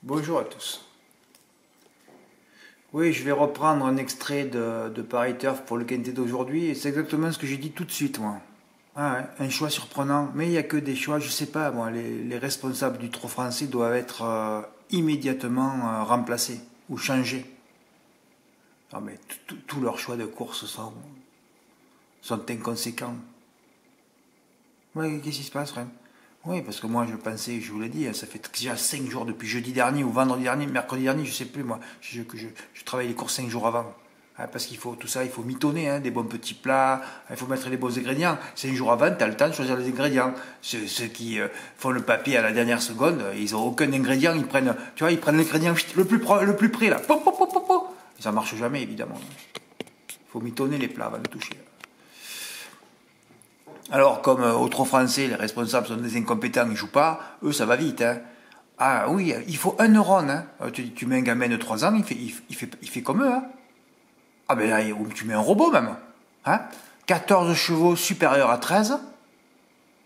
Bonjour à tous. Oui, je vais reprendre un extrait de Paris Turf pour le quintet d'aujourd'hui et c'est exactement ce que j'ai dit tout de suite, moi. Ah ouais, un choix surprenant, mais il n'y a que des choix, je sais pas, moi, les responsables du trot français doivent être immédiatement remplacés ou changés. Non mais tous leurs choix de course sont inconséquents. Oui, qu'est-ce qui se passe, frère? Oui, parce que moi, je pensais, je vous l'ai dit, ça fait déjà 5 jours depuis jeudi dernier ou vendredi dernier, mercredi dernier, je sais plus, moi. Je travaille les courses 5 jours avant. Hein, parce qu'il faut tout ça, il faut mitonner, hein, des bons petits plats, il faut mettre les bons ingrédients. 5 jours avant, tu as le temps de choisir les ingrédients. Ceux qui font le papier à la dernière seconde, ils n'ont aucun ingrédient, ils prennent l'ingrédient le plus près, là. Pop, pop, pop, pop, pop. Et ça marche jamais, évidemment. Il faut mitonner les plats avant de toucher. Alors, comme au trot français, les responsables sont des incompétents, ils ne jouent pas, eux, ça va vite. Hein. Ah oui, il faut un neurone. Hein. Tu mets un gamin de 3 ans, il fait comme eux. Hein. Ah ben là, tu mets un robot même. Hein. 14 chevaux supérieurs à 13.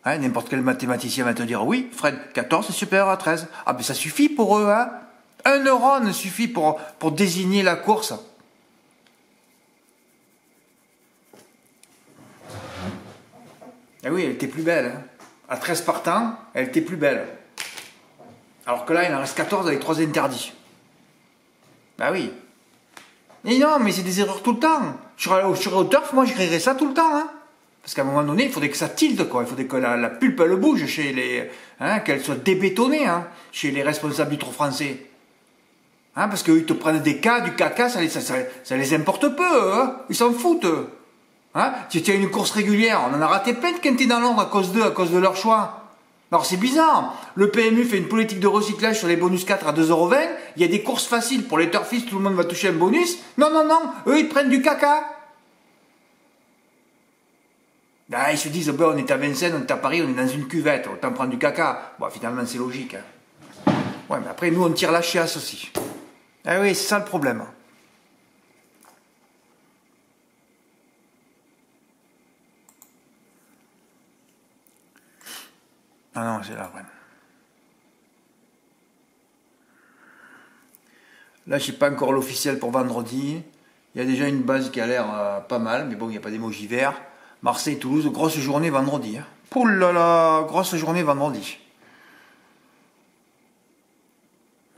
Hein, n'importe quel mathématicien va te dire, oui, Fred, 14 c'est supérieur à 13. Ah ben ça suffit pour eux. Hein. Un neurone suffit pour désigner la course. Ah oui, elle était plus belle. Hein. À 13 partants, elle était plus belle. Alors que là, il en reste 14 avec 3 interdits. Bah oui. Et non, mais c'est des erreurs tout le temps. Sur au turf, moi, je créerais ça tout le temps. Hein. Parce qu'à un moment donné, il faudrait que ça tilte, quoi. Il faudrait que la pulpe, elle bouge chez les... Hein, qu'elle soit débétonnée, hein, chez les responsables du trot français. Hein, parce qu'ils te prennent des cas, du caca, ça les importe peu, hein. Ils s'en foutent, eux. Hein, tu as une course régulière, on en a raté plein de quintés dans l'ordre à cause d'eux, à cause de leur choix. Alors c'est bizarre, le PMU fait une politique de recyclage sur les bonus 4 à 2,20 €, il y a des courses faciles pour les turfistes, tout le monde va toucher un bonus. Non, non, non, eux ils prennent du caca. Ah, ils se disent, ben, on est à Vincennes, on est à Paris, on est dans une cuvette, autant prendre du caca. Bon, finalement c'est logique. Hein. Ouais, mais après nous on tire la chiasse aussi. Ah oui, c'est ça le problème. Ah non, c'est là, vraiment. Là, je n'ai pas encore l'officiel pour vendredi. Il y a déjà une base qui a l'air pas mal, mais bon, il n'y a pas d'émoji vert. Marseille-Toulouse, grosse journée vendredi. Hein. Pouh là là, grosse journée vendredi.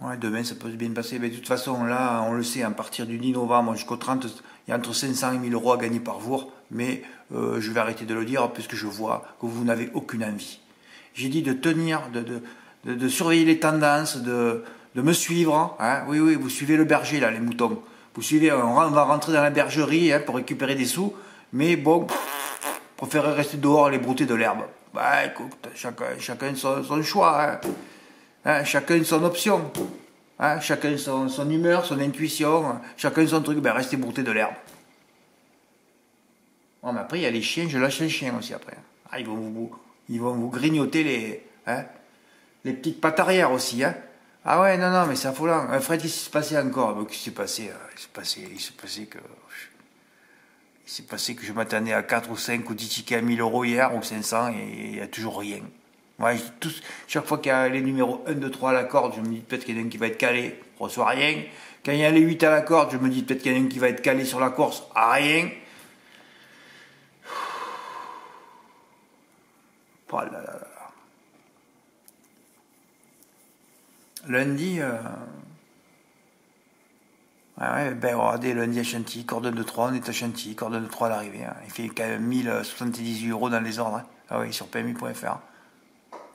Ouais, demain, ça peut bien passer. Mais de toute façon, là, on le sait, à partir du 10 novembre jusqu'au 30, il y a entre 500 et 1000 € à gagner par jour. Mais je vais arrêter de le dire puisque je vois que vous n'avez aucune envie. J'ai dit de tenir, de surveiller les tendances, de me suivre. Hein. Oui, oui, vous suivez le berger, là, les moutons. Vous suivez, on va rentrer dans la bergerie hein, pour récupérer des sous. Mais bon, préférez rester dehors et les brouter de l'herbe. Bah écoute, chacun son choix. Hein. Hein, chacun son option. Hein, chacun son humeur, son intuition. Hein, chacun son truc. Ben, restez brouter de l'herbe. Bon, mais après, il y a les chiens, je lâche les chiens aussi après. Ah, ils vont vous grignoter les petites pattes arrière aussi. Hein. Ah ouais, non, non, mais c'est affolant. Fred, qu'est-ce qui s'est passé encore? Qu'est-ce qui s'est passé? Il s'est passé que je m'attendais à 4 ou 5 ou 10 tickets à 1000 € hier, ou 500, et il n'y a toujours rien. Ouais, chaque fois qu'il y a les numéros 1, 2, 3 à la corde, je me dis peut-être qu'il y en a un qui va être calé, je ne reçois rien. Quand il y a les 8 à la corde, je me dis peut-être qu'il y en a un qui va être calé sur la course, à rien. Oh là là là. Lundi, ouais, ben regardez, lundi à Chantilly, cordon de 3, on est à Chantilly, cordon de 3 à l'arrivée. Hein. Il fait quand même 1078 € dans les ordres. Hein. Ah oui, sur PMU.fr.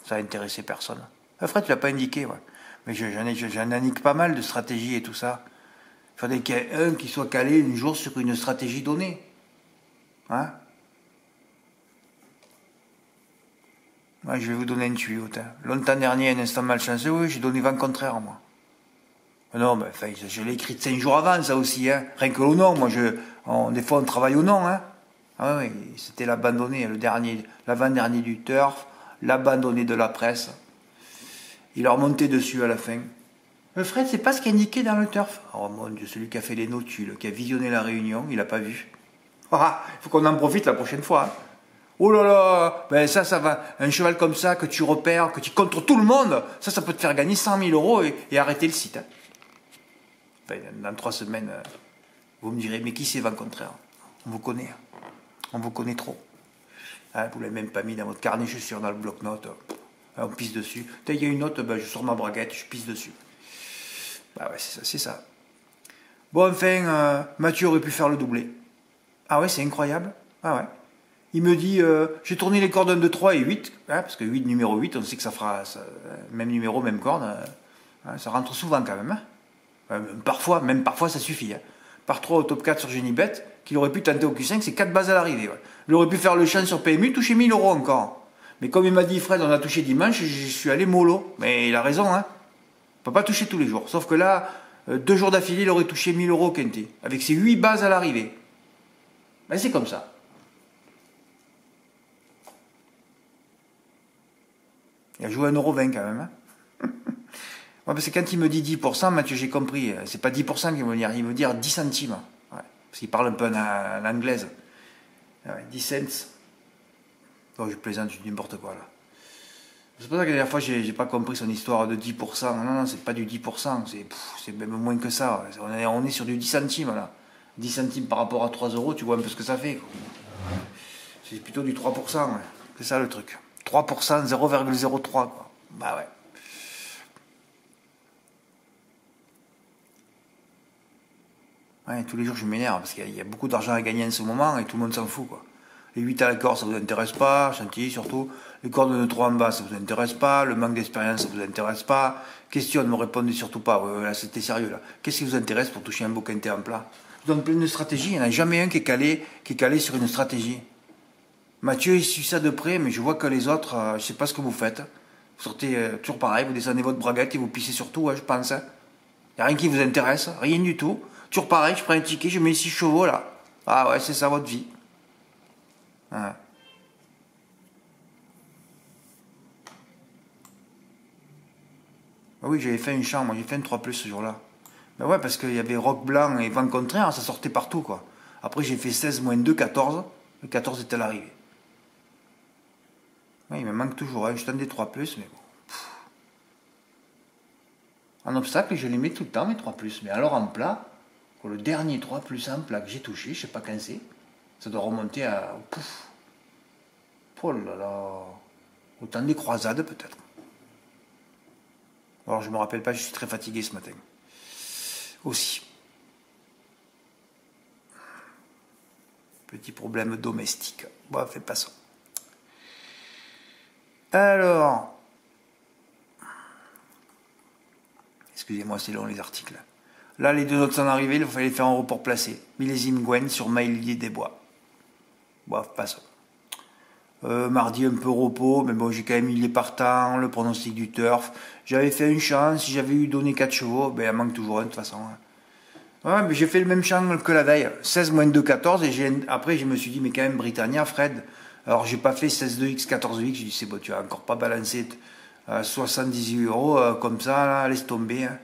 Ça a intéressé personne. Fred, tu l'as pas indiqué, ouais. Mais j'en indique pas mal de stratégies et tout ça. Il faudrait qu'il y ait un qui soit calé un jour sur une stratégie donnée. Hein? Ouais, je vais vous donner une tuyauté. Hein. Longtemps dernier, un instant malchanceux, oui, j'ai donné vent contraire, moi. Non, mais enfin, je l'ai écrit 5 jours avant, ça aussi, hein. Rien que au nom, moi, des fois, on travaille au nom, hein. Ah oui, c'était l'abandonné, l'avant-dernier du turf, l'abandonné de la presse. Il leur montait dessus à la fin. Fred, c'est pas ce qui est indiqué dans le turf. Oh mon Dieu, celui qui a fait les notules, qui a visionné la réunion, il n'a pas vu. Ah, il faut qu'on en profite la prochaine fois. Hein. Oh là là, ben ça va. Un cheval comme ça que tu repères, que tu contres tout le monde, ça peut te faire gagner 100 000 euros et arrêter le site. Hein. Enfin, dans 3 semaines, vous me direz, mais qui c'est Vent Contraire? On vous connaît. Hein. On vous connaît trop. Hein, vous ne l'avez même pas mis dans votre carnet, je suis sûr, dans le bloc-notes. On pisse dessus. Il y a une note, ben, je sors ma braguette, je pisse dessus. Bah ouais, c'est ça. Bon, enfin, Mathieu aurait pu faire le doublé. Ah ouais, c'est incroyable. Ah ouais. Il me dit, j'ai tourné les cordes 1, 2, 3 et 8, hein, parce que 8, numéro 8, on sait que ça fera même numéro, même corde. Hein, ça rentre souvent quand même. Hein. Parfois ça suffit. Hein. Par 3 au top 4 sur Genibet, qu'il aurait pu tenter au Q5, c'est 4 bases à l'arrivée. Ouais. Il aurait pu faire le champ sur PMU, toucher 1000 euros encore. Mais comme il m'a dit Fred, on a touché dimanche, je suis allé mollo. Mais il a raison, hein. On peut pas toucher tous les jours. Sauf que là, 2 jours d'affilée, il aurait touché 1000 euros au quintet. Avec ses 8 bases à l'arrivée. Ben, c'est comme ça. Il a joué 1,20 € quand même. Hein. Ouais, parce que quand il me dit 10%, Mathieu, j'ai compris. C'est pas 10% qu'il veut dire, il veut dire 10 centimes. Ouais, parce qu'il parle un peu en anglaise. Ouais, 10 cents. Oh, je plaisante, je dis n'importe quoi là. C'est pour ça que la dernière fois, j'ai pas compris son histoire de 10%. Non, c'est pas du 10%, c'est même moins que ça. On est sur du 10 centimes là. 10 centimes par rapport à 3 euros, tu vois un peu ce que ça fait. C'est plutôt du 3%. Ouais. C'est ça le truc. 3%, 0,03 quoi. Bah ouais. Ouais, tous les jours je m'énerve parce qu'il y a beaucoup d'argent à gagner en ce moment et tout le monde s'en fout quoi. Les 8 à la corde ça vous intéresse pas, Chantilly surtout. Les cordes de 3 en bas ça vous intéresse pas, le manque d'expérience ça vous intéresse pas. Question, ne me répondez surtout pas, là c'était sérieux là. Qu'est-ce qui vous intéresse pour toucher un beau quintet en plat? Je donne plein de stratégies, il n'y en a jamais un qui est calé sur une stratégie. Mathieu il suit ça de près, mais je vois que les autres, je sais pas ce que vous faites. Vous sortez toujours pareil, vous descendez votre braguette et vous pissez sur tout, je pense. Il n'y a rien qui vous intéresse, rien du tout. Toujours pareil, je prends un ticket, je mets 6 chevaux là. Ah ouais, c'est ça votre vie. Ouais. Ah oui, j'avais fait une chambre, moi j'ai fait un 3+, ce jour-là. Ben ouais, parce qu'il y avait Roc Blanc et Vent Contraire, ça sortait partout quoi. Après j'ai fait 16 moins 2, 14. Le 14 est à l'arrivée. Ouais, il me manque toujours, hein. Je donne des 3+, mais bon. En obstacle, je les mets tout le temps, mes 3+. Mais alors en plat, le dernier 3+ en plat que j'ai touché, je sais pas quand c'est, ça doit remonter à... Pouf. Oh là là. Autant des croisades peut-être. Alors je me rappelle pas, je suis très fatigué ce matin. Aussi. Petit problème domestique. Bon, fais pas ça. Alors... Excusez-moi, c'est long les articles. Là, les 2 notes sont arrivées, il fallait faire un report placé. Millésime Gwen sur Maillier des Bois. Bon, passons. Mardi, un peu repos, mais bon, j'ai quand même mis les partants, le pronostic du turf. J'avais fait une chance, si j'avais eu donné 4 chevaux, ben, il manque toujours un de toute façon. Ouais, mais j'ai fait le même champ que la veille. 16 moins 2, 14, et après, je me suis dit, mais quand même, Britannia, Fred. Alors, j'ai pas fait 16-2X, 14X, j'ai dit, c'est bon, tu vas encore pas balancer 78 € comme ça, là, laisse tomber. Hein.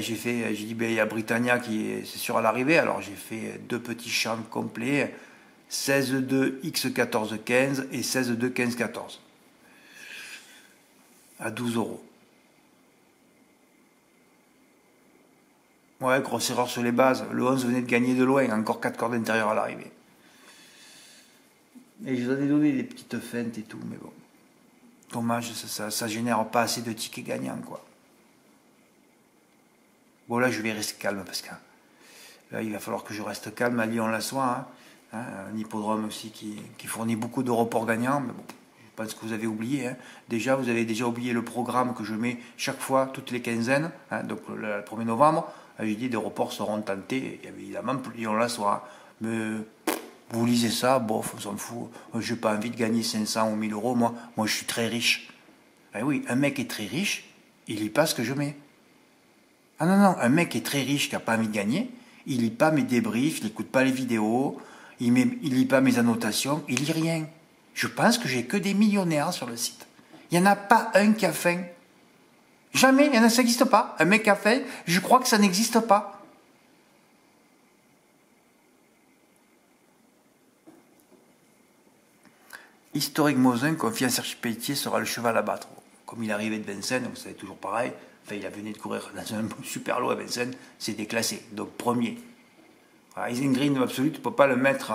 J'ai dit, ben, il y a Britannia c'est sûr à l'arrivée, alors j'ai fait 2 petits champs complets, 16-2 X14 15 et 16-2 15 14 à 12 €. Ouais, grosse erreur sur les bases. Le 11 venait de gagner de loin, encore 4 cordes intérieures à l'arrivée. Et je vous ai donné des petites feintes et tout, mais bon. Dommage, ça génère pas assez de tickets gagnants, quoi. Bon, là, je vais rester calme parce que là, il va falloir que je reste calme à Lyon-la-Soie. Hein, un hippodrome aussi qui fournit beaucoup de reports gagnants. Mais bon, je pense que vous avez oublié. Hein. Déjà, vous avez déjà oublié le programme que je mets chaque fois, toutes les quinzaines. Hein, donc, le 1er novembre, j'ai dit des reports seront tentés. Et évidemment, Lyon-la-Soie. Mais vous lisez ça, bof, on s'en fout. Je n'ai pas envie de gagner 500 ou 1000 €. Moi, je suis très riche. Ben oui, un mec est très riche, il lit pas ce que je mets. Ah non, un mec est très riche qui n'a pas envie de gagner, il lit pas mes débriefs, il n'écoute pas les vidéos, il lit pas mes annotations, il lit rien. Je pense que j'ai que des millionnaires sur le site. Il n'y en a pas un qui a faim. Jamais, ça n'existe pas. Un mec qui a faim, je crois que ça n'existe pas. Historique Mosin, confié à Serge Pelletier, sera le cheval à battre. Comme il arrivait de Vincennes, donc c'est toujours pareil. Enfin, il venait de courir dans un super lot à Vincennes, c'est déclassé, donc premier. Isengrin Absolu, tu ne peux pas le mettre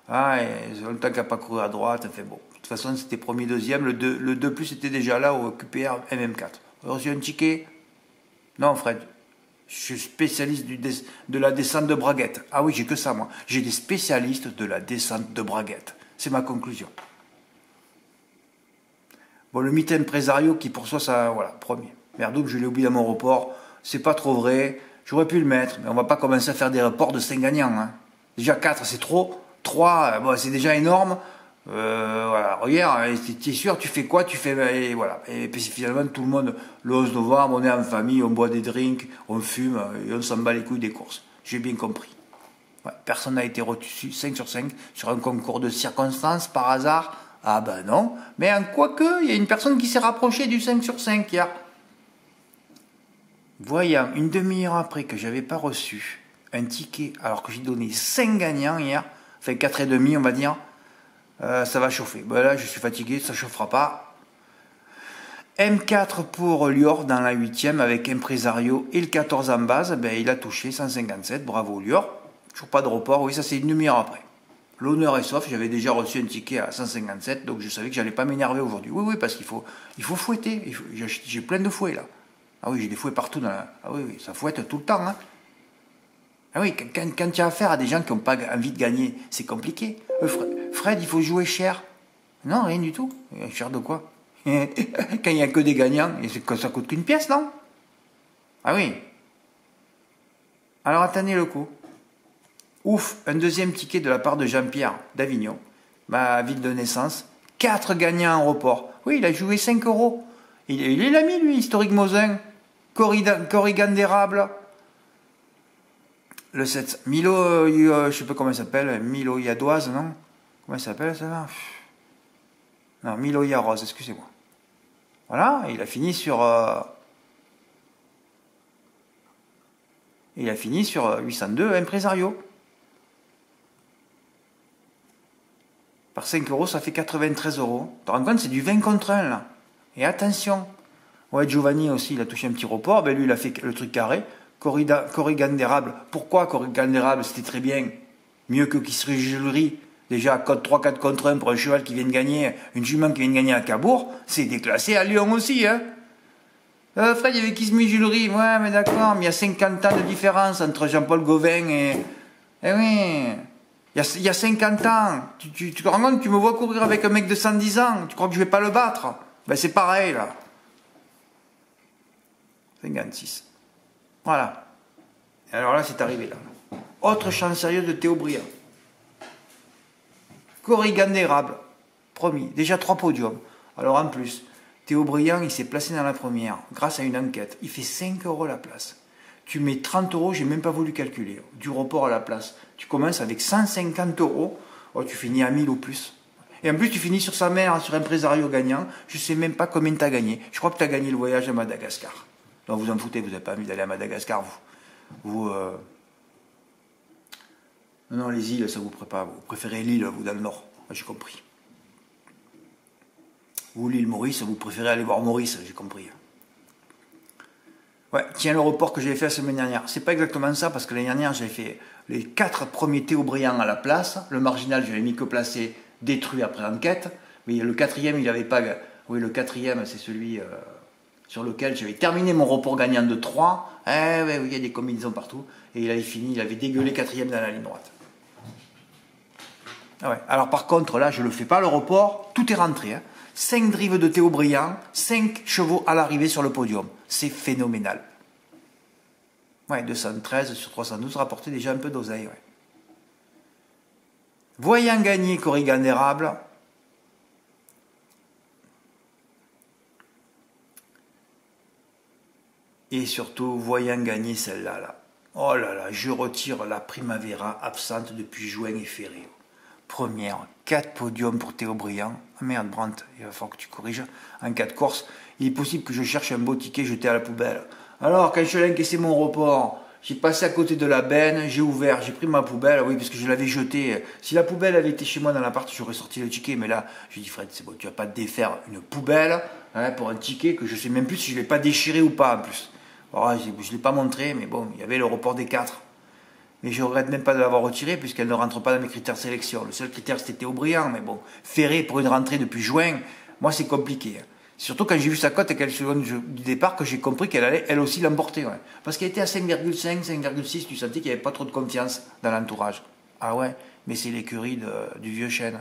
longtemps qu'il n'a pas couru à droite. Enfin bon, de toute façon, c'était premier, deuxième. Le 2 plus était déjà là au QPR MM4. Reçu un ticket? Non, Fred. Je suis spécialiste de la descente de braguette. Ah oui, j'ai que ça, moi. J'ai des spécialistes de la descente de braguette. C'est ma conclusion. Bon, le mythe impresario qui pour soi, ça, voilà, premier. Merde, je l'ai oublié à mon report. C'est pas trop vrai. J'aurais pu le mettre, mais on va pas commencer à faire des reports de 5 gagnants. Hein. Déjà 4, c'est trop. 3, bon, c'est déjà énorme. Voilà, regarde, tu es sûr, tu fais quoi? Tu fais, et voilà. Et puis finalement, tout le monde, le 11 novembre, on est en famille, on boit des drinks, on fume, et on s'en bat les couilles des courses. J'ai bien compris. Ouais, personne n'a été reçu 5 sur 5 sur un concours de circonstances par hasard. Ah ben non. Mais en quoi que, il y a une personne qui s'est rapprochée du 5 sur 5 hier. Voyant une demi-heure après que j'avais pas reçu un ticket, alors que j'ai donné 5 gagnants hier, enfin 4,5 on va dire, ça va chauffer. Ben là, je suis fatigué, ça chauffera pas. M4 pour Lior dans la 8e avec Impresario et le 14 en base, ben il a touché 157, bravo Lior. Toujours pas de report, oui, ça c'est une demi-heure après. L'honneur est sauf, j'avais déjà reçu un ticket à 157, donc je savais que j'allais pas m'énerver aujourd'hui. Oui, parce qu'il faut fouetter, j'ai plein de fouets là. Ah oui, j'ai des fouets partout dans la... Ah oui, ça fouette tout le temps. Hein. Ah oui, quand tu as affaire à des gens qui n'ont pas envie de gagner, c'est compliqué. Fred, il faut jouer cher. Non, rien du tout. Cher de quoi? Quand il n'y a que des gagnants, ça coûte qu'une pièce, non? Ah oui. Alors attendez le coup. Ouf, un deuxième ticket de la part de Jean-Pierre d'Avignon, ma ville de naissance. 4 gagnants en report. Oui, il a joué 5 euros. Il est l'ami, lui, Historique Mosin. Corrigan d'érable. Le 7. Milo, je sais pas comment il s'appelle. Milo Yadoise, non? Comment il s'appelle, ça? Non, Milo Yarose, excusez-moi. Voilà, il a fini sur... il a fini sur 802 Impresario. Par 5 euros, ça fait 93 euros. Tu te rends compte, c'est du 20 contre 1, là. Et attention. Ouais, Giovanni aussi, il a touché un petit report. Ben lui, il a fait le truc carré. Corrigan d'érable. Pourquoi Corrigan d'érable? C'était très bien. Mieux que qui serait Julerie. Déjà, code 3-4 contre 1 pour un cheval qui vient de gagner, une jument qui vient de gagner à Cabourg, c'est déclassé à Lyon aussi, hein. Fred, il y avait qui se met Julerie? Ouais, mais d'accord, mais il y a 50 ans de différence entre Jean-Paul Gauvin et... Eh oui. Il y a 50 ans. Tu te rends compte, tu me vois courir avec un mec de 110 ans. Tu crois que je vais pas le battre? Ben, c'est pareil, là. 56. Voilà. Et alors là, c'est arrivé, là. Autre chance sérieuse de Théo Briand. Corrigan d'érable. Promis. Déjà 3 podiums. Alors en plus, Théo Briand, il s'est placé dans la première grâce à une enquête. Il fait 5 euros la place. Tu mets 30 euros, j'ai même pas voulu calculer. Du report à la place. Tu commences avec 150 euros. Oh, tu finis à 1000 ou plus. Et en plus, tu finis sur sa mère, sur un Impresario gagnant. Je sais même pas combien tu as gagné. Je crois que tu as gagné le voyage à Madagascar. Non, vous en foutez, vous n'avez pas envie d'aller à Madagascar, vous. Non, les îles, ça vous prépare. Vous préférez l'île, vous, dans le nord. J'ai compris. Vous, l'île Maurice, vous préférez aller voir Maurice, j'ai compris. Ouais, tiens, le report que j'avais fait la semaine dernière. C'est pas exactement ça, parce que l'année dernière, j'avais fait les 4 premiers Théo Briand à la place. Le marginal, je l'avais mis que placé, détruit après enquête. Mais le 4e, il n'avait pas... Oui, le 4e, c'est celui sur lequel j'avais terminé mon report gagnant de 3. Eh ouais, oui, il y a des combinaisons partout. Et il avait fini, il avait dégueulé 4e dans la ligne droite. Ah ouais. Alors par contre, là, je ne le fais pas, le report, tout est rentré. Hein. 5 drives de Théo Briand, 5 chevaux à l'arrivée sur le podium. C'est phénoménal. Ouais, 213 sur 312 rapportait déjà un peu d'oseille. Ouais. Voyant gagner Corrigan d'érable, et surtout, voyant gagner celle-là. Là. Oh là là, je retire la Primavera absente depuis juin et février. Première, 4 podiums pour Théo Briand. Ah merde, Brandt, il va falloir que tu corriges. En 4 courses, il est possible que je cherche un beau ticket jeté à la poubelle. Alors, quand je l'ai encaissé mon report, J'ai passé à côté de la benne, j'ai ouvert, j'ai pris ma poubelle, oui, parce que je l'avais jetée. Si la poubelle avait été chez moi dans l'appart, j'aurais sorti le ticket. Mais là, je dis, Fred, c'est bon, tu vas pas te défaire une poubelle hein, pour un ticket que je sais même plus si je l'ai pas déchiré ou pas en plus. Alors, je ne l'ai pas montré, mais bon, il y avait le report des 4. Mais je ne regrette même pas de l'avoir retiré, puisqu'elle ne rentre pas dans mes critères de sélection. Le seul critère, c'était Théo-Briand, mais bon, Ferré pour une rentrée depuis juin, moi, c'est compliqué. Surtout quand j'ai vu sa cote à quelques secondes du départ, que j'ai compris qu'elle allait elle aussi l'emporter. Ouais. Parce qu'elle était à 5,5, 5,6, tu sentais qu'il n'y avait pas trop de confiance dans l'entourage. Ah ouais, mais c'est l'écurie du vieux chêne.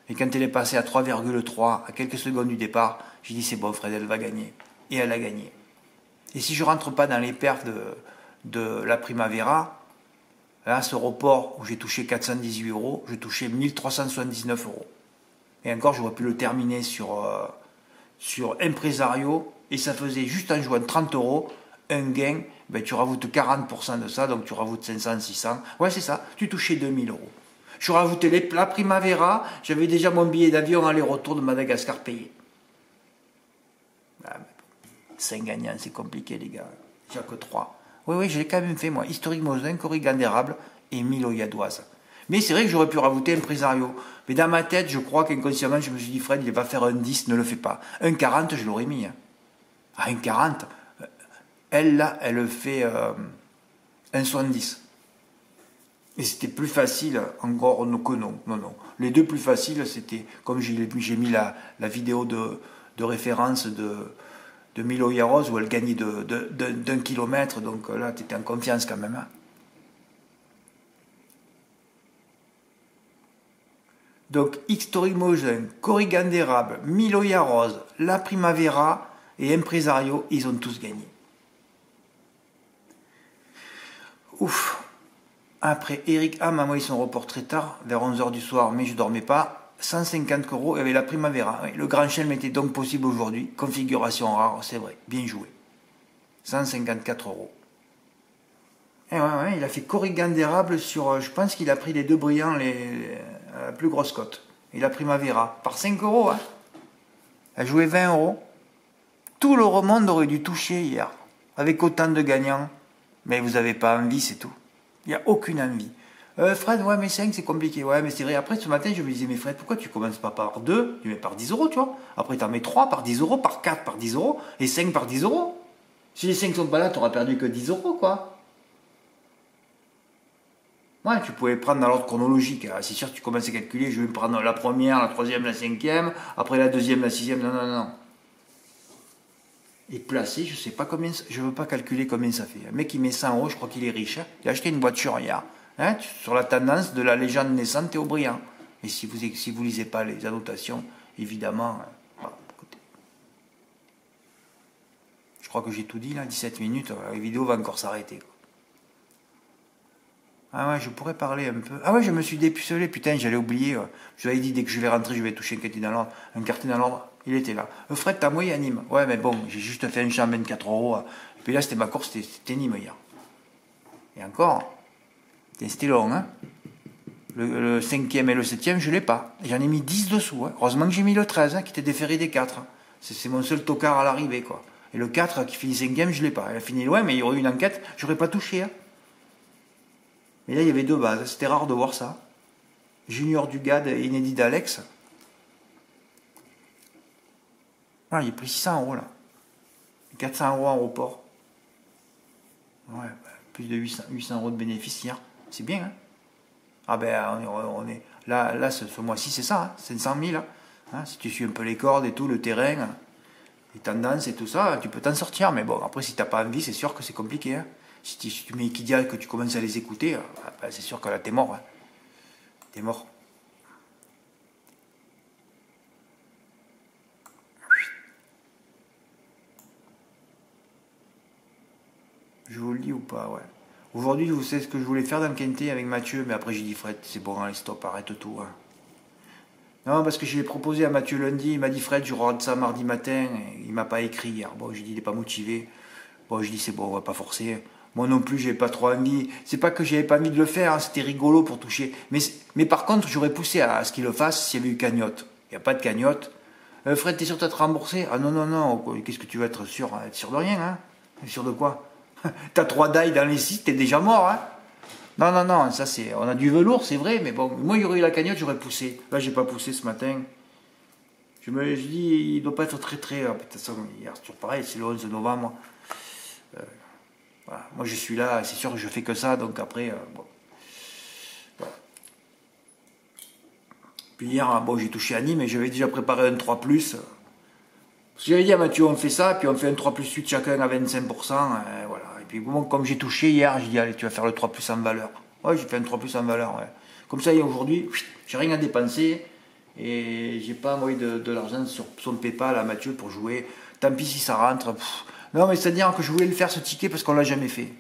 Et quand elle est passée à 3,3, à quelques secondes du départ, j'ai dit c'est bon Fred, elle va gagner. Et elle a gagné. Et si je ne rentre pas dans les perfs de la Primavera, là, ce report où j'ai touché 418 €, j'ai touché 1379 €. Et encore, j'aurais pu le terminer sur Impresario, et ça faisait juste en jouant 30 €, un gain, ben tu rajoutes 40% de ça, donc tu rajoutes 500, 600. Ouais, c'est ça, tu touchais 2000 €. Je rajoutais la Primavera, j'avais déjà mon billet d'avion aller-retour de Madagascar payé. Ah, 5 gagnants, c'est compliqué, les gars. Il n'y a que 3. Oui, je l'ai quand même fait, moi. Historique Mosin, Corrigan d'érable et Milo Yadoise. Mais c'est vrai que j'aurais pu rajouter Impresario. Mais dans ma tête, je crois qu'inconsciemment, je me suis dit, Fred, il va faire un 10, ne le fais pas. Un 40, je l'aurais mis. Ah, un 40, elle, là, elle fait un 70. Et c'était plus facile encore que non. Non. Les deux plus faciles, c'était, comme j'ai mis la vidéo de référence de Milo Yaroz, où elle gagnait d'un kilomètre, donc là, tu étais en confiance quand même. Hein. Donc, Historique Mosin, Corrigan d'érable, Milo Yaroz, La Primavera et Impresario, ils ont tous gagné. Ouf. Après, Eric A m'a envoyé son report très tard, vers 11h du soir, mais je ne dormais pas. 150 € avec la Primavera. Oui, le grand chelem était donc possible aujourd'hui. Configuration rare, c'est vrai. Bien joué. 154 €. Et ouais, il a fait Corrigan d'érable sur... Je pense qu'il a pris les deux brillants, la plus grosse cote. Et la Primavera. Par 5 €. Hein. Elle jouait 20 €. Tout le monde aurait dû toucher hier. Avec autant de gagnants. Mais vous n'avez pas envie, c'est tout. Il n'y a aucune envie. Fred, ouais, mais 5, c'est compliqué. Ouais, mais c'est vrai. Après, ce matin, je me disais, mais Fred, pourquoi tu commences pas par 2, tu mets par 10 €, tu vois. Après, tu en mets 3 par 10 €, par 4 par 10 €, et 5 par 10 €. Si les 5 sont pas là, tu n'auras perdu que 10 €, quoi. Ouais, tu pouvais prendre dans l'ordre chronologique. C'est sûr que tu commences à calculer, je vais prendre la première, la troisième, la cinquième, après la deuxième, la sixième. Non. Et placé, je sais pas combien, je veux pas calculer combien ça fait. Un mec qui met 100 €, je crois qu'il est riche. Hein. Il a acheté une voiture hier. Hein, sur la tendance de la légende naissante Théo-Briand. Et si vous lisez pas les annotations, évidemment, voilà, écoutez. Je crois que j'ai tout dit là, 17 minutes, la vidéo va encore s'arrêter. Ah ouais, je pourrais parler un peu. Ah ouais, je me suis dépucelé, putain, j'allais oublier. Je lui avais dit, dès que je vais rentrer, je vais toucher un quartier dans l'ordre. Il était là. Fred, t'as envoyé à Nîmes. Ouais, mais bon, j'ai juste fait un champ 24 €. Et puis là, c'était ma course, c'était Nîmes hier. Et encore, c'était long, hein. Le 5e et le 7e, je ne l'ai pas. J'en ai mis 10 dessous. Hein. Heureusement que j'ai mis le 13, hein, qui était déféré des 4. Hein. C'est mon seul tocard à l'arrivée, quoi. Et le 4, qui finit 5e, je ne l'ai pas. Elle a fini loin, mais il y aurait eu une enquête, je n'aurais pas touché. Hein. Mais là, il y avait 2 bases. C'était rare de voir ça. Junior Dugade et inédit d'Alex. Ah, il a pris 600 €, là. 400 € en report. Ouais, plus de 800 € de bénéfices hier. C'est bien, hein. Ah ben, on est là ce mois-ci, c'est ça, hein, 500 000. Hein, si tu suis un peu les cordes et tout, le terrain, les tendances et tout ça, tu peux t'en sortir. Mais bon, après, si tu n'as pas envie, c'est sûr que c'est compliqué. Hein. Si tu mets Equidia et que tu commences à les écouter, ben, c'est sûr que là, t'es mort. Hein. T'es mort. Je vous le dis ou pas, ouais. Aujourd'hui, vous savez ce que je voulais faire dans le quintet avec Mathieu, mais après j'ai dit Fred, c'est bon, allez stop, arrête tout. Hein. Non, parce que je l'ai proposé à Mathieu lundi, il m'a dit Fred, je regarde ça mardi matin, et il m'a pas écrit hier. Bon, j'ai dit il n'est pas motivé. Bon, je dis c'est bon, on va pas forcer. Moi non plus, j'avais pas trop envie. C'est pas que j'avais pas envie de le faire, hein, c'était rigolo pour toucher. Mais par contre, j'aurais poussé à ce qu'il le fasse s'il y avait eu cagnotte. Il n'y a pas de cagnotte. Fred, t'es sûr de te rembourser? Ah non, qu'est-ce que tu veux être sûr? Être sûr de rien, hein? Sûr de quoi? T'as 3 die dans les 6, t'es déjà mort. Hein. Non, non, non, ça c'est. On a du velours, c'est vrai, mais bon, moi, il y aurait eu la cagnotte, j'aurais poussé. Là, j'ai pas poussé ce matin. Je dis, il doit pas être très, très. De toute façon, hier, c'est toujours pareil, c'est le 11 novembre. Voilà. Moi, je suis là, c'est sûr que je fais que ça, donc après. Bon. Voilà. Puis hier, bon, j'ai touché Annie, mais j'avais déjà préparé un 3. J'avais dit à Mathieu, on fait ça, puis on fait un 3+8 chacun à 25%. Voilà. Et puis, bon, comme j'ai touché hier, j'ai dit, allez, tu vas faire le 3+ en valeur. Ouais, j'ai fait un 3+ en valeur. Ouais. Comme ça, aujourd'hui, j'ai rien à dépenser. Et j'ai pas envoyé de l'argent sur son PayPal à Mathieu pour jouer. Tant pis si ça rentre. Non, mais c'est-à-dire que je voulais le faire ce ticket parce qu'on l'a jamais fait.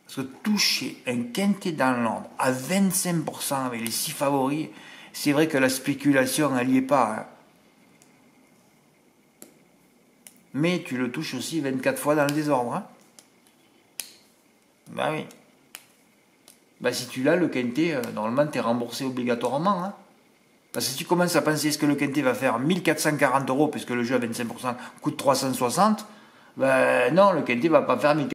Parce que toucher un quintet dans l'ordre à 25% avec les 6 favoris, c'est vrai que la spéculation, elle n'y est pas. Hein. Mais tu le touches aussi 24 fois dans le désordre. Hein. Ben oui. Ben si tu l'as, le quintet, normalement, tu es remboursé obligatoirement. Hein. Parce que si tu commences à penser ce que le quintet va faire 1440 €, puisque le jeu à 25% coûte 360, ben non, le quintet va pas faire 1440.